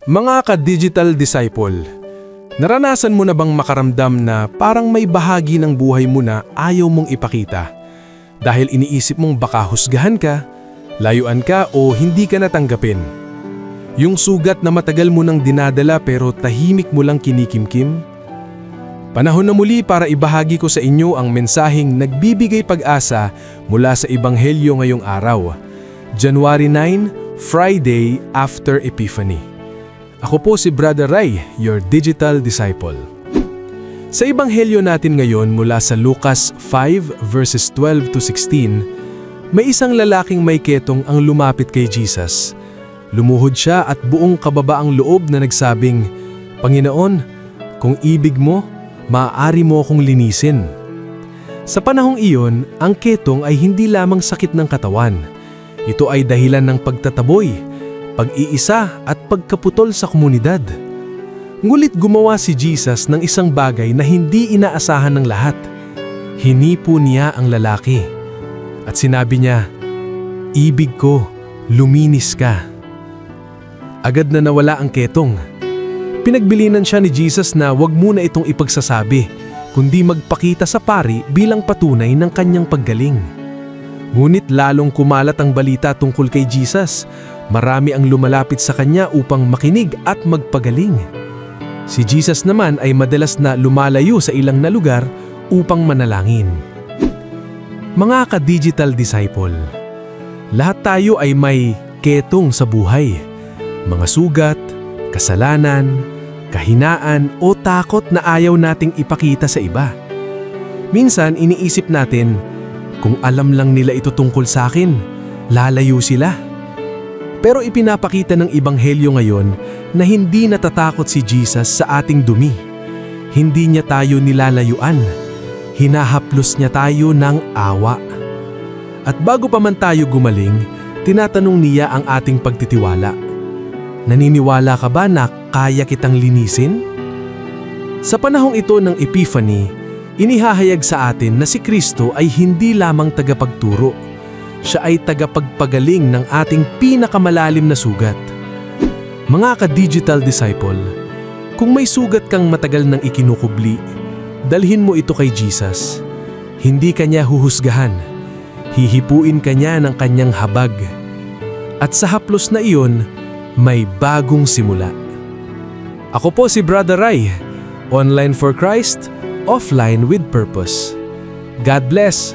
Mga ka-digital disciple, naranasan mo na bang makaramdam na parang may bahagi ng buhay mo na ayaw mong ipakita? Dahil iniisip mong baka husgahan ka, layuan ka o hindi ka natanggapin. Yung sugat na matagal mo nang dinadala pero tahimik mo lang kinikimkim? Panahon na muli para ibahagi ko sa inyo ang mensaheng nagbibigay pag-asa mula sa Ebanghelyo ngayong araw, January 9, Friday after Epiphany. Ako po si Brother Ray, your digital disciple. Sa Ebanghelyo natin ngayon mula sa Lucas 5 verses 12 to 16, may isang lalaking may ketong ang lumapit kay Jesus. Lumuhod siya at buong kababaang loob na nagsabing, "Panginoon, kung ibig mo, maaari mo akong linisin." Sa panahong iyon, ang ketong ay hindi lamang sakit ng katawan. Ito ay dahilan ng pagtataboy, pag-iisa at pagkaputol sa komunidad. Ngulit gumawa si Jesus ng isang bagay na hindi inaasahan ng lahat. Hinipo niya ang lalaki at sinabi niya, "Ibig ko, luminis ka." Agad na nawala ang ketong. Pinagbilinan siya ni Jesus na wag muna itong ipagsasabi, kundi magpakita sa pari bilang patunay ng kanyang paggaling. Ngunit lalong kumalat ang balita tungkol kay Jesus. Marami ang lumalapit sa kanya upang makinig at magpagaling. Si Jesus naman ay madalas na lumalayo sa ilang na lugar upang manalangin. Mga ka-digital disciple, lahat tayo ay may ketong sa buhay. Mga sugat, kasalanan, kahinaan o takot na ayaw nating ipakita sa iba. Minsan iniisip natin, kung alam lang nila ito tungkol sa akin, lalayo sila. Pero ipinapakita ng Ebanghelyo ngayon na hindi natatakot si Jesus sa ating dumi. Hindi niya tayo nilalayuan. Hinahaplos niya tayo ng awa. At bago pa man tayo gumaling, tinatanong niya ang ating pagtitiwala. Naniniwala ka ba na kaya kitang linisin? Sa panahong ito ng Epiphany, inihahayag sa atin na si Kristo ay hindi lamang tagapagturo. Siya ay tagapagpagaling ng ating pinakamalalim na sugat. Mga ka-digital disciple, kung may sugat kang matagal nang ikinukubli, dalhin mo ito kay Jesus. Hindi kanya huhusgahan. Hihipuin kanya ng kanyang habag. At sa haplos na iyon, may bagong simula. Ako po si Brother Ray, online for Christ, offline with purpose. God bless!